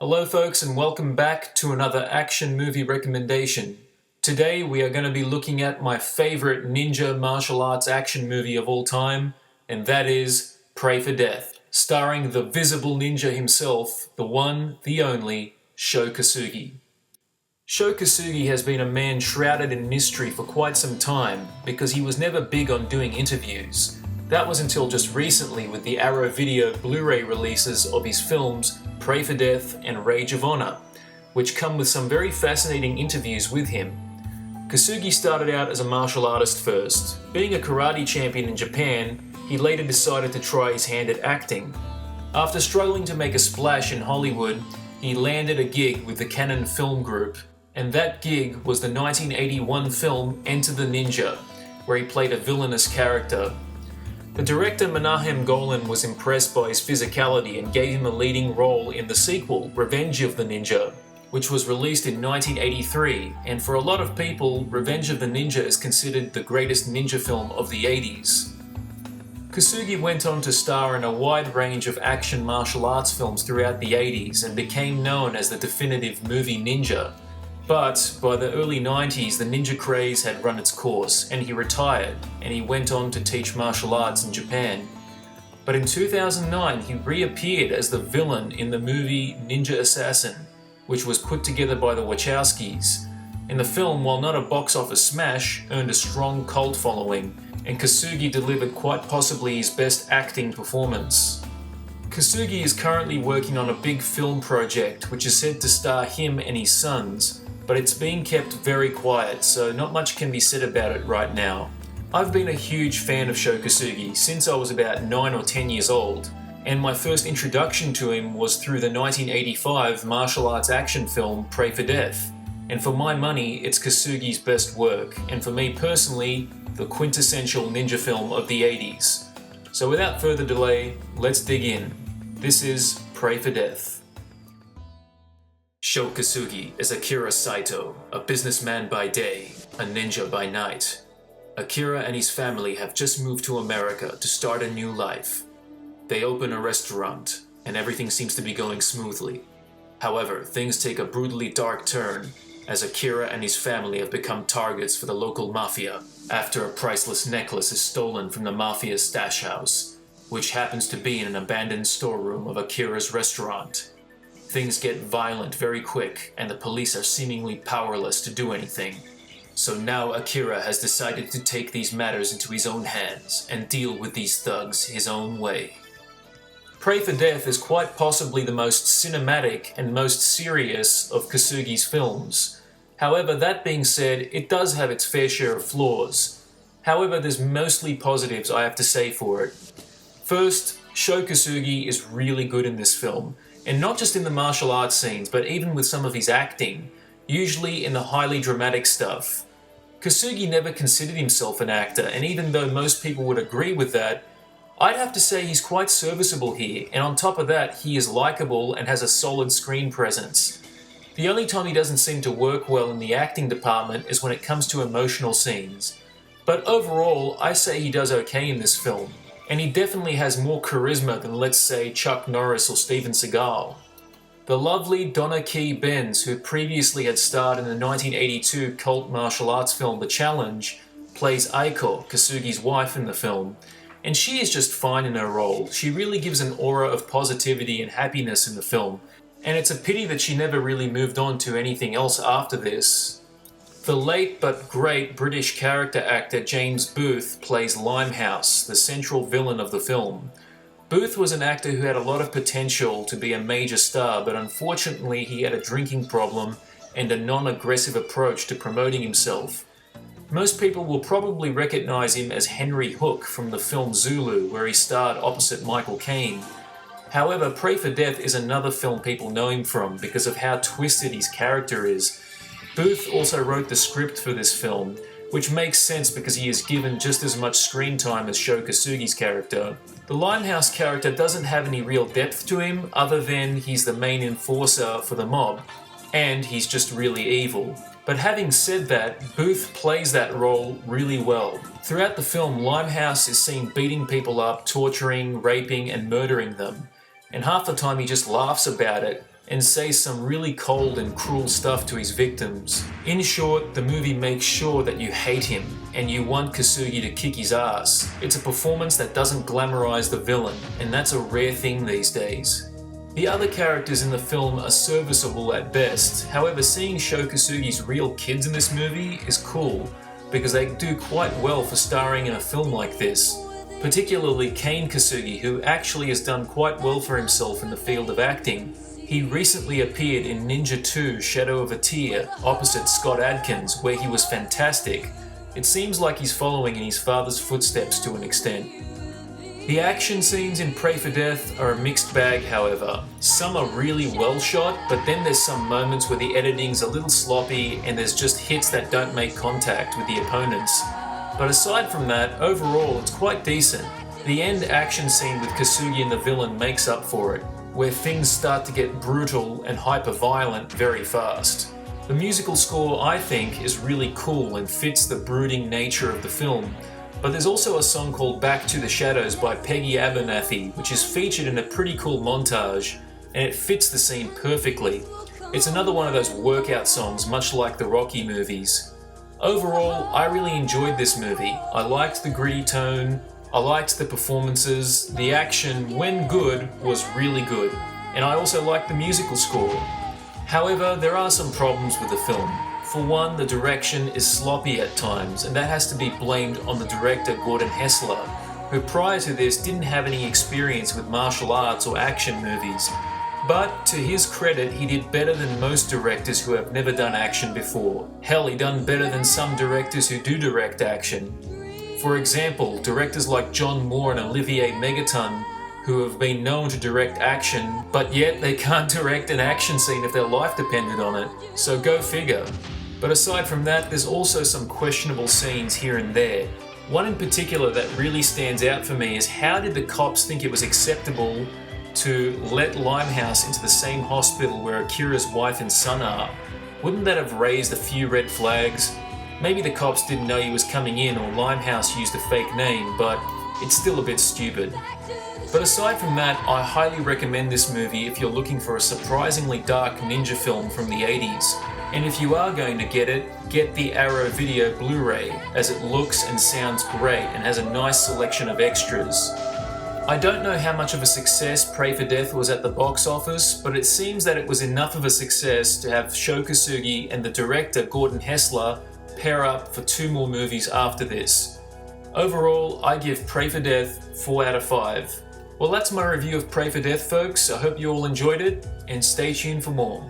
Hello folks and welcome back to another action movie recommendation. Today we are going to be looking at my favorite ninja martial arts action movie of all time, and that is Pray for Death, starring the visible ninja himself, the one, the only, Sho Kosugi. Sho Kosugi has been a man shrouded in mystery for quite some time because he was never big on doing interviews. That was until just recently with the Arrow Video Blu-ray releases of his films Pray for Death and Rage of Honor, which come with some very fascinating interviews with him. Kosugi started out as a martial artist first. Being a karate champion in Japan, he later decided to try his hand at acting. After struggling to make a splash in Hollywood, he landed a gig with the Cannon Film Group, and that gig was the 1981 film Enter the Ninja, where he played a villainous character. The director Menahem Golan was impressed by his physicality and gave him a leading role in the sequel, Revenge of the Ninja, which was released in 1983, and for a lot of people, Revenge of the Ninja is considered the greatest ninja film of the 80s. Kosugi went on to star in a wide range of action martial arts films throughout the 80s and became known as the definitive movie ninja. But by the early 90s, the ninja craze had run its course, and he retired, and he went on to teach martial arts in Japan. But in 2009, he reappeared as the villain in the movie Ninja Assassin, which was put together by the Wachowskis. And the film, while not a box office smash, earned a strong cult following, and Kosugi delivered quite possibly his best acting performance. Kosugi is currently working on a big film project which is said to star him and his sons, but it's being kept very quiet, so not much can be said about it right now. I've been a huge fan of Sho Kosugi since I was about 9 or 10 years old, and my first introduction to him was through the 1985 martial arts action film Pray for Death. And for my money, it's Kosugi's best work, and for me personally, the quintessential ninja film of the 80s. So without further delay, let's dig in. This is Pray for Death. Sho Kosugi is Akira Saito, a businessman by day, a ninja by night. Akira and his family have just moved to America to start a new life. They open a restaurant, and everything seems to be going smoothly. However, things take a brutally dark turn as Akira and his family have become targets for the local mafia after a priceless necklace is stolen from the mafia's stash house, which happens to be in an abandoned storeroom of Akira's restaurant. Things get violent very quick, and the police are seemingly powerless to do anything. So now Akira has decided to take these matters into his own hands and deal with these thugs his own way. Pray for Death is quite possibly the most cinematic and most serious of Kosugi's films. However, that being said, it does have its fair share of flaws. However, there's mostly positives I have to say for it. First, Sho Kosugi is really good in this film, and not just in the martial arts scenes, but even with some of his acting, usually in the highly dramatic stuff. Kosugi never considered himself an actor, and even though most people would agree with that, I'd have to say he's quite serviceable here, and on top of that, he is likable and has a solid screen presence. The only time he doesn't seem to work well in the acting department is when it comes to emotional scenes. But overall, I say he does okay in this film, and he definitely has more charisma than, let's say, Chuck Norris or Steven Seagal. The lovely Donna Key Benz, who previously had starred in the 1982 cult martial arts film The Challenge, plays Aiko, Kosugi's wife in the film, and she is just fine in her role. She really gives an aura of positivity and happiness in the film, and it's a pity that she never really moved on to anything else after this. The late but great British character actor James Booth plays Limehouse, the central villain of the film. Booth was an actor who had a lot of potential to be a major star, but unfortunately he had a drinking problem and a non-aggressive approach to promoting himself. Most people will probably recognize him as Henry Hook from the film Zulu, where he starred opposite Michael Caine. However, Pray for Death is another film people know him from because of how twisted his character is. Booth also wrote the script for this film, which makes sense because he is given just as much screen time as Sho Kosugi's character. The Limehouse character doesn't have any real depth to him other than he's the main enforcer for the mob, and he's just really evil. But having said that, Booth plays that role really well. Throughout the film, Limehouse is seen beating people up, torturing, raping, and murdering them. And half the time he just laughs about it, and say some really cold and cruel stuff to his victims. In short, the movie makes sure that you hate him and you want Kasugi to kick his ass. It's a performance that doesn't glamorize the villain, and that's a rare thing these days. The other characters in the film are serviceable at best. However, seeing Sho Kasugi's real kids in this movie is cool, because they do quite well for starring in a film like this. Particularly Kane Kasugi, who actually has done quite well for himself in the field of acting. He recently appeared in Ninja 2 Shadow of a Tear opposite Scott Adkins, where he was fantastic. It seems like he's following in his father's footsteps to an extent. The action scenes in Pray for Death are a mixed bag, however. Some are really well shot, but then there's some moments where the editing's a little sloppy and there's just hits that don't make contact with the opponents. But aside from that, overall it's quite decent. The end action scene with Kasugi and the villain makes up for it, where things start to get brutal and hyper-violent very fast. The musical score, I think, is really cool and fits the brooding nature of the film, but there's also a song called Back to the Shadows by Peggy Abernathy, which is featured in a pretty cool montage, and it fits the scene perfectly. It's another one of those workout songs, much like the Rocky movies. Overall, I really enjoyed this movie. I liked the gritty tone, I liked the performances, the action, when good, was really good, and I also liked the musical score. However, there are some problems with the film. For one, the direction is sloppy at times, and that has to be blamed on the director Gordon Hessler, who prior to this didn't have any experience with martial arts or action movies. But to his credit, he did better than most directors who have never done action before. Hell, he done better than some directors who do direct action. For example, directors like John Moore and Olivier Megaton, who have been known to direct action, but yet they can't direct an action scene if their life depended on it. So go figure. But aside from that, there's also some questionable scenes here and there. One in particular that really stands out for me is how did the cops think it was acceptable to let Limehouse into the same hospital where Akira's wife and son are? Wouldn't that have raised a few red flags? Maybe the cops didn't know he was coming in or Limehouse used a fake name, but it's still a bit stupid. But aside from that, I highly recommend this movie if you're looking for a surprisingly dark ninja film from the 80s. And if you are going to get it, get the Arrow Video Blu-ray, as it looks and sounds great and has a nice selection of extras. I don't know how much of a success Pray for Death was at the box office, but it seems that it was enough of a success to have Sho Kasugi and the director Gordon Hessler pair up for 2 more movies after this. Overall, I give Pray for Death 4 out of 5. Well, that's my review of Pray for Death, folks. I hope you all enjoyed it, and stay tuned for more.